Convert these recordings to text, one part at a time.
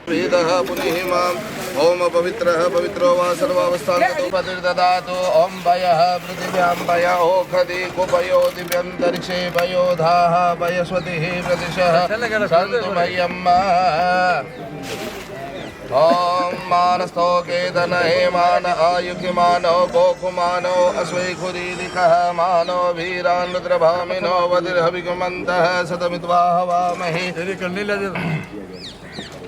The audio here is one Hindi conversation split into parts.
वेदः पुनीहि माम् ओम पवित्रः पवित्रो वा सर्वावस्थान्ततो पतिर्ददातु ओम वयः पृथिव्यां वय ओखधि कुपयो दिव्यन्तरिक्षे वयोधाः वयस्वतिः प्रदिशः सन्तु मह्यम् ओम मानस्थो केतन हेमान आयुक्यमानो गोकुमानो अश्वैखुरीलिखः मानो वीरान् रुद्रभामिनो वदिर्हविकुमन्तः शतमित्वाहवामहे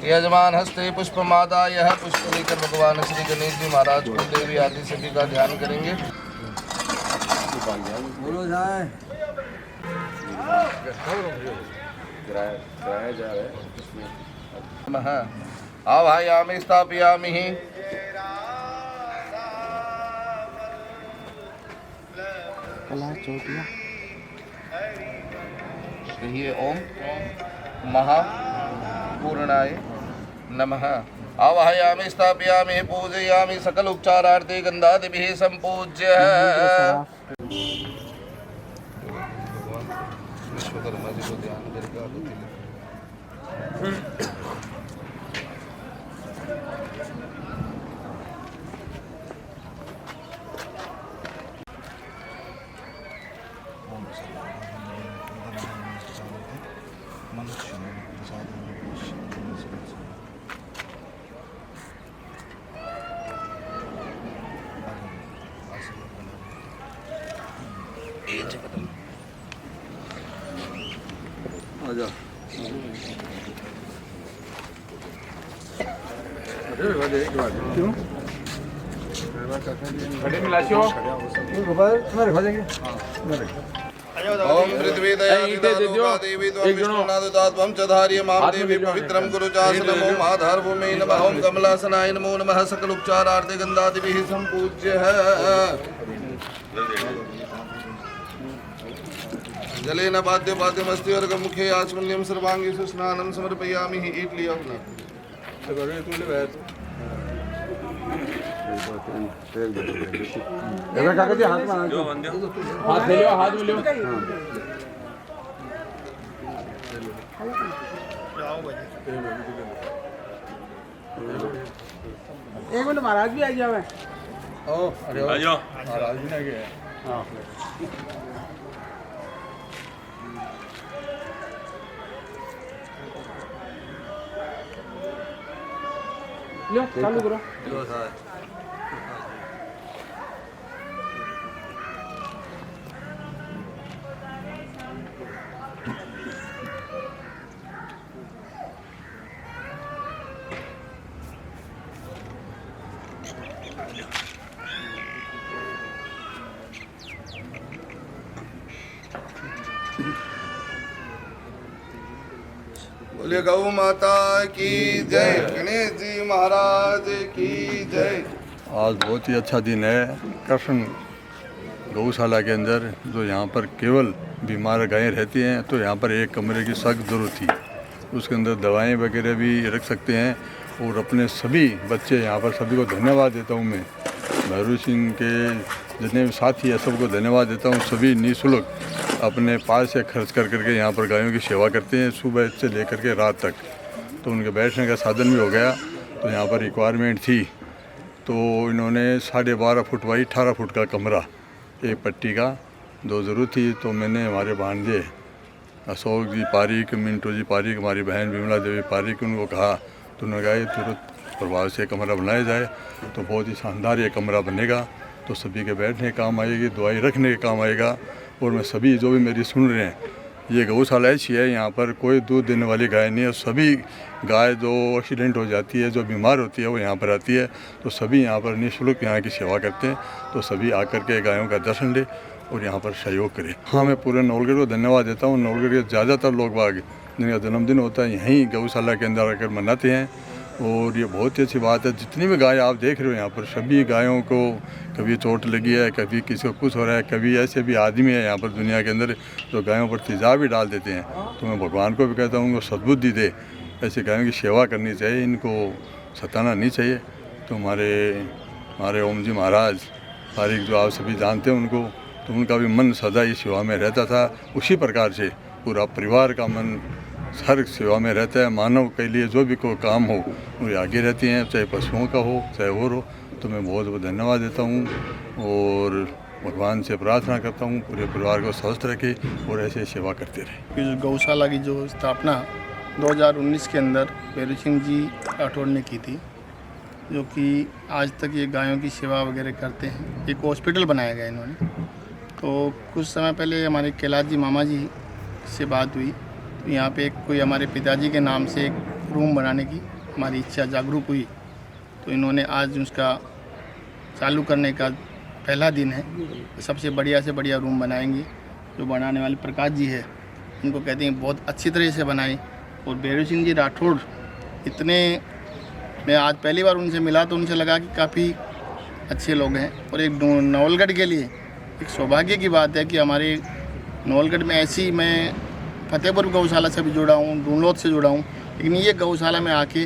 यजमान हस्ते पुष्प माता यह पुष्प लेकर भगवान श्री गणेश जी महाराज को देवी आदि सभी का ध्यान करेंगे। बोलो जाए आवायामि स्थापयामि कहिए ओम महापूर्णाय नमः। आवाहयामि स्थापयामि पूजयामि सकल उपचारार्थे गंधादिभिः संपूज्य। विश्वकर्मा जी को ध्यान करके ओम पृथ्वी देवी विष्णुनाथम च धार्य माम देवी पवित्रम कुरु चासनम ओम आधार भूमि नमः ओम कमलासनाय नमो नमः सकल उपचारार्थे गंधादिभिः संपूज्य। जलेन पाद्य पाद्यमस्ति और मुखे आचमल्यम सर्वांगी स्नानं समर्पयामि। ईट लिया अपना हाथ ले लो हाथ में लो। एक मिनट महाराज भी आ जाओ। अरे आ जाओ महाराज भी ना गए। हाँ लो चालू करो। बोले गौ माता की जय, गणेश जी महाराज की जय। आज बहुत ही अच्छा दिन है। कृष्ण गौशाला के अंदर जो यहाँ पर केवल बीमार गायें रहती हैं तो यहाँ पर एक कमरे की सख्त ज़रूरत थी। उसके अंदर दवाएं वगैरह भी रख सकते हैं। और अपने सभी बच्चे यहाँ पर सभी को धन्यवाद देता हूँ। मैं भैरू सिंह के जितने भी साथी हैं सबको धन्यवाद देता हूँ। सभी निःशुल्क अपने पास से खर्च कर करके यहाँ पर गायों की सेवा करते हैं सुबह से लेकर के रात तक। तो उनके बैठने का साधन भी हो गया। तो यहाँ पर रिक्वायरमेंट थी तो इन्होंने 12.5 फुट बाई 18 फुट का कमरा एक पट्टी का दो ज़रूरत थी। तो मैंने हमारे भांजे अशोक जी पारिक, मिंटू जी पारिक, हमारी बहन विमला देवी पारिक उनको कहा तो उन्होंने कहा तुरंत प्रभाव से कमरा बनाया जाए। तो बहुत ही शानदार ये कमरा बनेगा तो सभी के बैठने के काम आएगी, दवाई रखने के काम आएगा। और मैं सभी जो भी मेरी सुन रहे हैं ये गौशाला ऐसी है यहाँ पर कोई दूध देने वाली गाय नहीं है। सभी गाय जो एक्सीडेंट हो जाती है जो बीमार होती है वो यहाँ पर आती है। तो सभी यहाँ पर निःशुल्क यहाँ की सेवा करते हैं। तो सभी आकर के गायों का दर्शन ले और यहाँ पर सहयोग करें। हाँ मैं पूरे नौलगढ़ को धन्यवाद देता हूँ। नौलगढ़ के ज़्यादातर लोग बाग जिनका जन्मदिन होता है यहीं गौशाला के अंदर आकर मनाते हैं। और ये बहुत ही अच्छी बात है। जितनी भी गाय आप देख रहे हो यहाँ पर सभी गायों को कभी चोट लगी है, कभी किसी को कुछ हो रहा है, कभी ऐसे भी आदमी है यहाँ पर दुनिया के अंदर जो गायों पर तेजाब भी डाल देते हैं। तो मैं भगवान को भी कहता हूँ उनको सद्बुद्धि दे। ऐसे गायों की सेवा करनी चाहिए, इनको सताना नहीं चाहिए। तो हमारे ओम जी महाराज पारिक जो आप सभी जानते हैं उनको, तो उनका भी मन सदा इस सेवा में रहता था। उसी प्रकार से पूरा परिवार का मन हर सेवा में रहता है। मानव के लिए जो भी कोई काम हो वो आगे रहती हैं, चाहे पशुओं का हो चाहे और हो। तो मैं बहुत बहुत धन्यवाद देता हूँ और भगवान से प्रार्थना करता हूँ पूरे परिवार को स्वस्थ रखे और ऐसे सेवा करते रहे। इस गौशाला की जो स्थापना 2019 के अंदर भैरू सिंह जी राठौड़ ने की थी, जो कि आज तक ये गायों की सेवा वगैरह करते हैं। एक हॉस्पिटल बनाया गया इन्होंने। तो कुछ समय पहले हमारे कैलाश जी मामा जी से बात हुई, तो यहाँ पे कोई हमारे पिताजी के नाम से एक रूम बनाने की हमारी इच्छा जागरूक हुई। तो इन्होंने आज उसका चालू करने का पहला दिन है। सबसे बढ़िया से बढ़िया रूम बनाएंगे। जो बनाने वाले प्रकाश जी है, उनको कहते हैं बहुत अच्छी तरह से बनाएं। और भैरू सिंह जी राठौड़ इतने, मैं आज पहली बार उनसे मिला तो उनसे लगा कि काफ़ी अच्छे लोग हैं। और एक नवलगढ़ के लिए एक सौभाग्य की बात है कि हमारे नवलगढ़ में ऐसी, मैं फतेहपुर गौशाला से भी जुड़ा हूँ, डूनलोद से जुड़ा हूँ, लेकिन ये गौशाला में आके,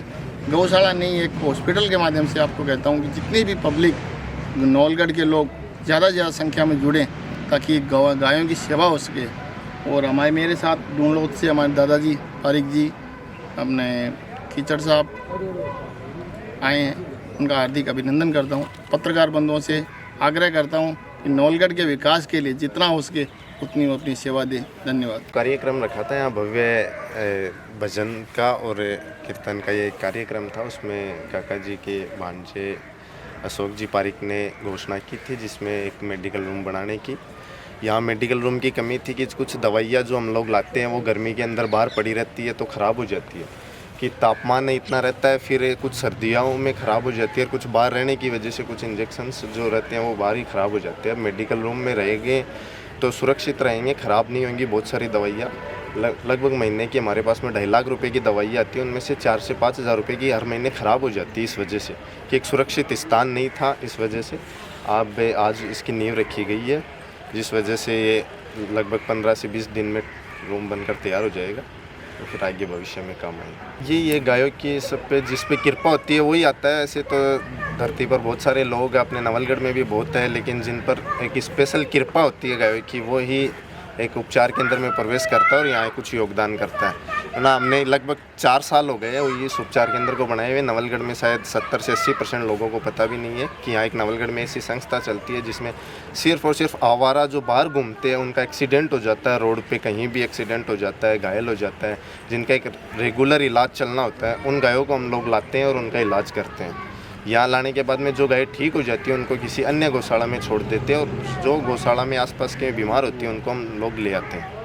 गौशाला नहीं एक हॉस्पिटल के माध्यम से आपको कहता हूँ कि जितनी भी पब्लिक नवलगढ़ के लोग ज़्यादा से ज़्यादा संख्या में जुड़ें ताकि गायों की सेवा हो सके। और मेरे साथ डूनलोद से हमारे दादाजी फारिक जी, अपने कीचड़ साहब आए हैं, उनका हार्दिक अभिनंदन करता हूँ। पत्रकार बंधुओं से आग्रह करता हूँ कि नवलगढ़ के विकास के लिए जितना हो सके उतनी वो अपनी सेवा दें। धन्यवाद। कार्यक्रम रखा था यहाँ भव्य भजन का और कीर्तन का ये कार्यक्रम था। उसमें काका जी के भांजे अशोक जी पारिक ने घोषणा की थी, जिसमें एक मेडिकल रूम बनाने की। यहाँ मेडिकल रूम की कमी थी कि कुछ दवाइयाँ जो हम लोग लाते हैं वो गर्मी के अंदर बाहर पड़ी रहती है तो ख़राब हो जाती है, कि तापमान इतना रहता है, फिर कुछ सर्दियों में ख़राब हो जाती है, कुछ बाहर रहने की वजह से कुछ इंजेक्शंस जो रहते हैं वो बाहर ही ख़राब हो जाते हैं। मेडिकल रूम में रहेंगे तो सुरक्षित रहेंगे, ख़राब नहीं होंगी। बहुत सारी दवाइयाँ लगभग महीने की हमारे पास में 2.5 लाख रुपए की दवाइयाँ आती है, उनमें से 4 से 5 हज़ार रुपये की हर महीने ख़राब हो जाती है, इस वजह से कि एक सुरक्षित स्थान नहीं था। इस वजह से आज इसकी नींव रखी गई है, जिस वजह से ये लगभग 15 से 20 दिन में रूम बनकर तैयार हो जाएगा, तो फिर आगे भविष्य में काम आएगा। ये गायों की सब पे जिस पे कृपा होती है वही आता है। ऐसे तो धरती पर बहुत सारे लोग, अपने नवलगढ़ में भी बहुत है, लेकिन जिन पर एक स्पेशल कृपा होती है गायों की, वो ही एक उपचार केंद्र में प्रवेश करता है और यहाँ कुछ योगदान करता है ना। हमने लगभग 4 साल हो गए हैं इस उपचार केंद्र को बनाए हुए। नवलगढ़ में शायद 70 से 80% लोगों को पता भी नहीं है कि यहाँ एक नवलगढ़ में ऐसी संस्था चलती है जिसमें सिर्फ और सिर्फ आवारा जो बाहर घूमते हैं, उनका एक्सीडेंट हो जाता है, रोड पे कहीं भी एक्सीडेंट हो जाता है, घायल हो जाता है, जिनका एक रेगुलर इलाज चलना होता है, उन गायों को हम लोग लाते हैं और उनका इलाज करते हैं। यहाँ लाने के बाद में जो गाय ठीक हो जाती है उनको किसी अन्य गौशाला में छोड़ देते हैं, और जो गौशाला में आसपास के बीमार होती हैं उनको हम लोग ले आते हैं।